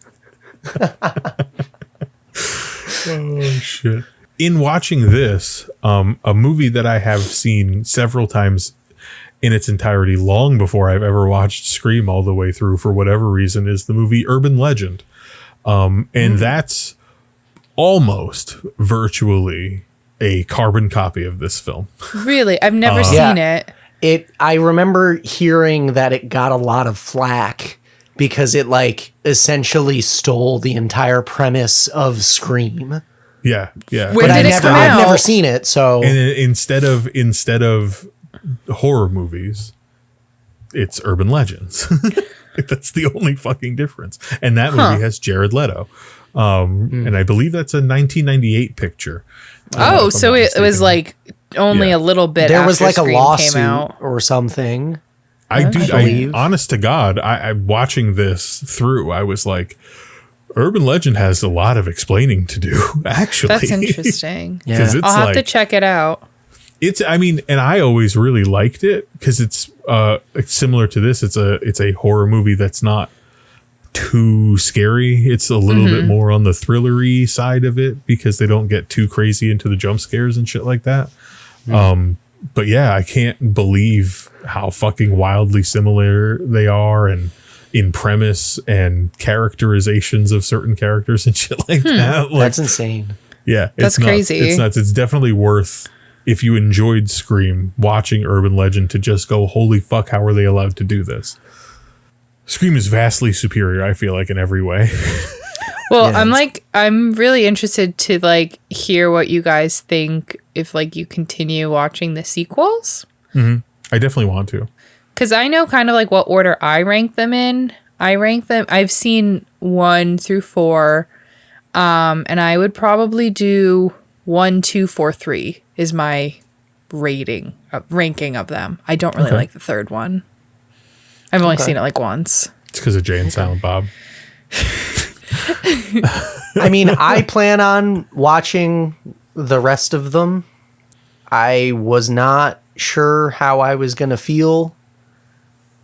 Oh, shit. In watching this, a movie that I have seen several times in its entirety long before I've ever watched Scream all the way through for whatever reason is the movie Urban Legend. And that's almost virtually a carbon copy of this film. Really? I've never seen it. I remember hearing that it got a lot of flack because it like essentially stole the entire premise of Scream. Yeah. When did it come out? I've never seen it, so and instead of horror movies, it's urban legends. That's the only fucking difference. And that movie has Jared Leto. And I believe that's a 1998 picture. So it was like only a little bit there after was like Scream a lawsuit came out. or something. I honest to God, I watching this through, I was like, Urban Legend has a lot of explaining to do, actually. That's interesting. It's I'll have to check it out. And I always really liked it because it's similar to this. It's a horror movie that's not too scary. It's a little bit more on the thrillery side of it because they don't get too crazy into the jump scares and shit like that. But yeah, I can't believe how fucking wildly similar they are, and in premise and characterizations of certain characters and shit like that. Like, that's insane. Yeah, that's crazy. It's nuts. It's definitely worth, if you enjoyed Scream, watching Urban Legend to just go, holy fuck, how are they allowed to do this? Scream is vastly superior, I feel like, in every way. Well, yeah. I'm really interested to like hear what you guys think if like you continue watching the sequels. I definitely want to. Because I know kind of like what order I rank them in. I've seen 1 through 4. And I would probably do 1, 2, 4, 3 is my ranking of them. I don't really like the third one. I've only seen it like once. It's because of Jay and Silent Bob. I mean, I plan on watching the rest of them. I was not sure how I was going to feel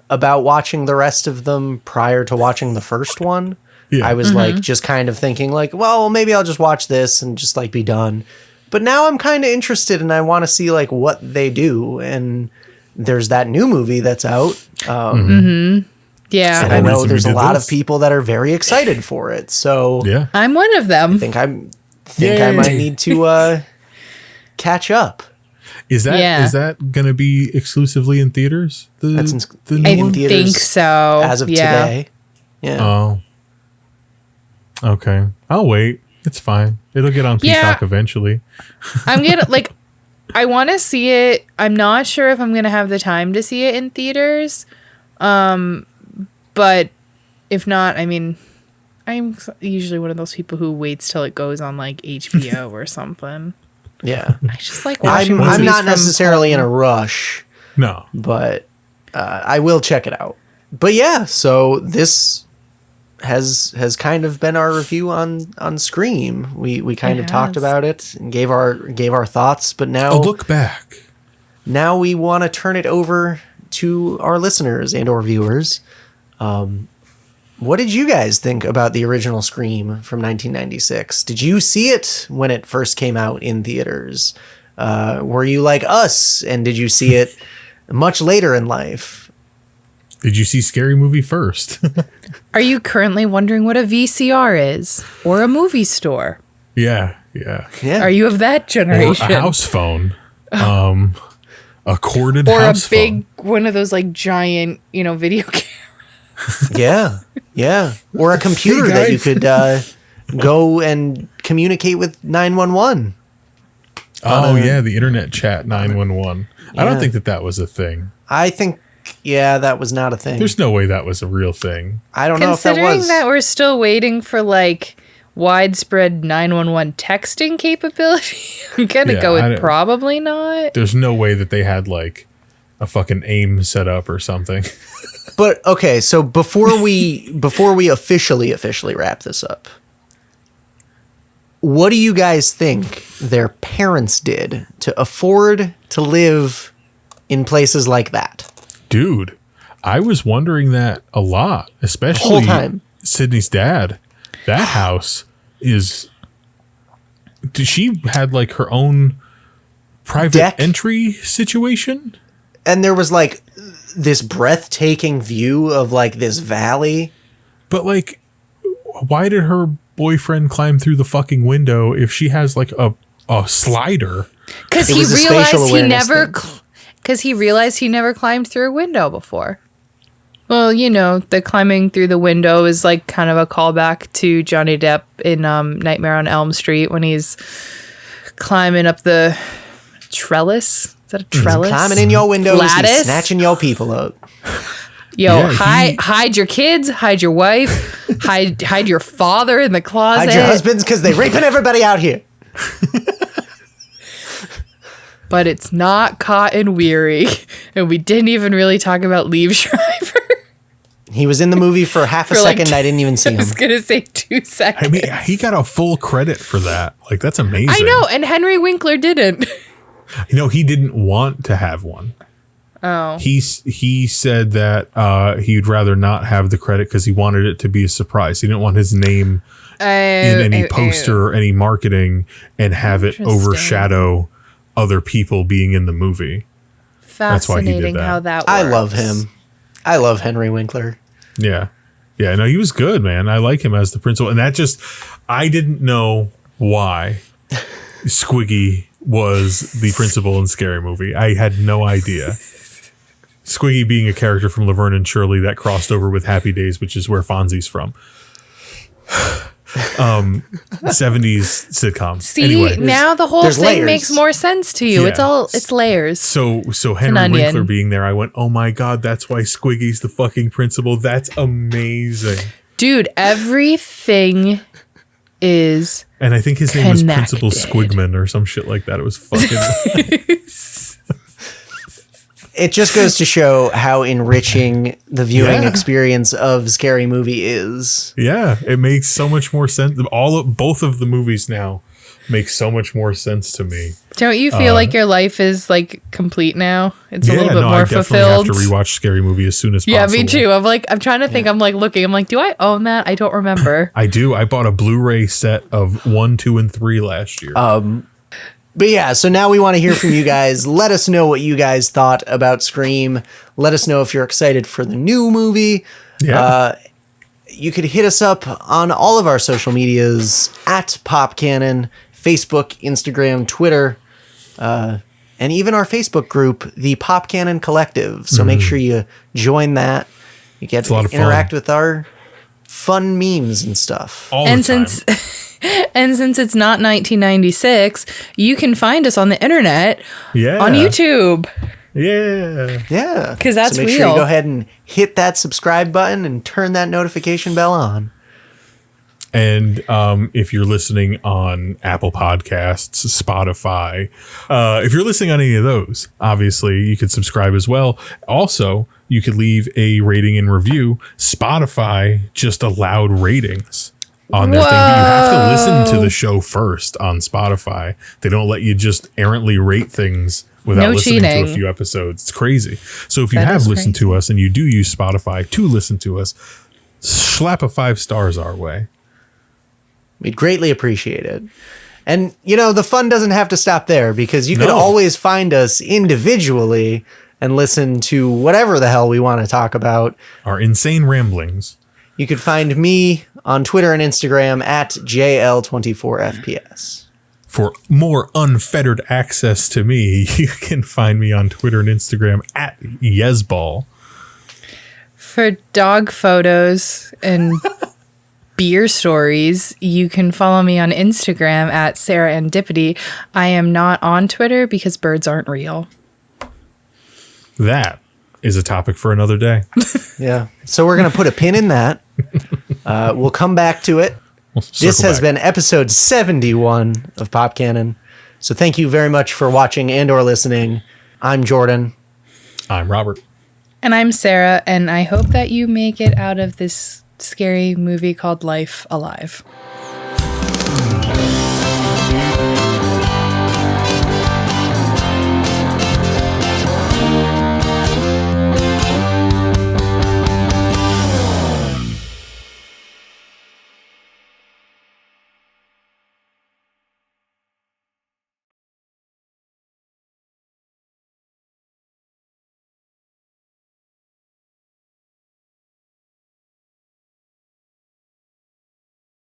about watching the rest of them prior to watching the first one. Yeah. I was like just kind of thinking like, well, maybe I'll just watch this and just like be done. But now I'm kind of interested and I want to see like what they do. And there's that new movie that's out. Yeah. And I know there's a lot of people that are very excited for it. So yeah, I'm one of them. I think I might need to catch up. Is that going to be exclusively in theaters? That's in theaters think so. As of today. Yeah. Oh. Okay. I'll wait. It's fine. It'll get on Peacock eventually. I'm gonna like. I want to see it. I'm not sure if I'm gonna have the time to see it in theaters. But if not, I mean, I'm usually one of those people who waits till it goes on like HBO or something. Yeah. I just like watching I'm not necessarily in a rush. No. But I will check it out. But yeah, so this has kind of been our review on Scream. We kind of talked about it and gave our thoughts, but now a look back. Now we want to turn it over to our listeners and or viewers. What did you guys think about the original Scream from 1996? Did you see it when it first came out in theaters? Were you like us, and did you see it much later in life? Did you see Scary Movie first? Are you currently wondering what a VCR is? Or a movie store? Yeah. Are you of that generation? Or a house phone. A corded house phone. Or a big, one of those like giant, video cameras. Yeah. Or a computer that you could go and communicate with 911. Oh, yeah, the internet chat 911. Yeah. I don't think that was a thing. I think, that was not a thing. There's no way that was a real thing. I don't know if that was. Considering that we're still waiting for, like, widespread 911 texting capability, I'm going to go with probably not. There's no way that they had, like, a fucking AIM set up or something. But, okay, so before we officially wrap this up, what do you guys think their parents did to afford to live in places like that? Dude, I was wondering that a lot, especially the whole time. Sydney's dad. That house is... She had like her own private entry situation? And there was like this breathtaking view of like this valley. But like, why did her boyfriend climb through the fucking window if she has like a slider? Because he realized he never climbed through a window before. Well, the climbing through the window is like kind of a callback to Johnny Depp in Nightmare on Elm Street when he's climbing up the trellis. Is that a trellis? He's climbing in your windows, lattice, snatching your people up. Hide your kids, hide your wife, hide your father in the closet. Hide your husbands because they're raping everybody out here. But it's not Caught and Weary, and we didn't even really talk about Liev Schreiber. He was in the movie for half a second. I didn't even see him. I was gonna say 2 seconds. I mean, he got a full credit for that. Like, that's amazing. I know, and Henry Winkler didn't. He didn't want to have one. Oh. He said that he'd rather not have the credit because he wanted it to be a surprise. He didn't want his name in any poster or any marketing and have it overshadow other people being in the movie. That's why he did that. How that works. I love him. I love Henry Winkler. Yeah. Yeah, no, he was good, man. I like him as the principal. And I didn't know why Squiggy was the principal in Scary Movie. I had no idea. Squiggy being a character from Laverne and Shirley that crossed over with Happy Days, which is where Fonzie's from. 70s sitcom. See, anyway, now the whole thing layers. makes more sense to you. Yeah. It's layers. So Henry Winkler being there, I went, oh my God, that's why Squiggy's the fucking principal. That's amazing. Dude, everything is And I think his name was Principal connected. Squigman or some shit like that. It was fucking... It just goes to show how enriching the viewing experience of Scary Movie is. Yeah, it makes so much more sense. Both of the movies now make so much more sense to me. Don't you feel like your life is like complete now? It's a little bit more I definitely fulfilled. have to rewatch Scary Movie as soon as possible. Yeah, me too. I'm trying to think. I'm like looking. I'm like, do I own that? I don't remember. I do. I bought a Blu-ray set of 1, 2, and 3 last year. But yeah, so now we want to hear from you guys. Let us know what you guys thought about Scream. Let us know if you're excited for the new movie. Yeah. You could hit us up on all of our social medias at Pop Kannon, Facebook, Instagram, Twitter, and even our Facebook group, the Pop Kannon Collective. So make sure you join that. You get to interact with our fun memes and stuff. Since it's not 1996, you can find us on the internet on YouTube. Yeah. Because that's so make real. sure you go ahead and hit that subscribe button and turn that notification bell on. And if you're listening on Apple Podcasts, Spotify, if you're listening on any of those, obviously you could subscribe as well. Also, you could leave a rating and review. Spotify just allowed ratings on their thing, but you have to listen to the show first on Spotify. They don't let you just errantly rate things without listening to a few episodes. It's crazy. So if you have listened to us and you do use Spotify to listen to us, slap a 5 stars our way. We'd greatly appreciate it. And, the fun doesn't have to stop there because you can always find us individually and listen to whatever the hell we want to talk about. Our insane ramblings. You could find me on Twitter and Instagram at JL24FPS. For more unfettered access to me, you can find me on Twitter and Instagram at Yesball. For dog photos and beer stories, you can follow me on Instagram at SarahAndipity. I am not on Twitter because birds aren't real. That is a topic for another day. Yeah. So we're going to put a pin in that. We'll come back to it. This has been episode 71 of Pop Kannon. So thank you very much for watching and or listening. I'm Jordan. I'm Robert. And I'm Sarah, and I hope that you make it out of this scary movie called Life alive.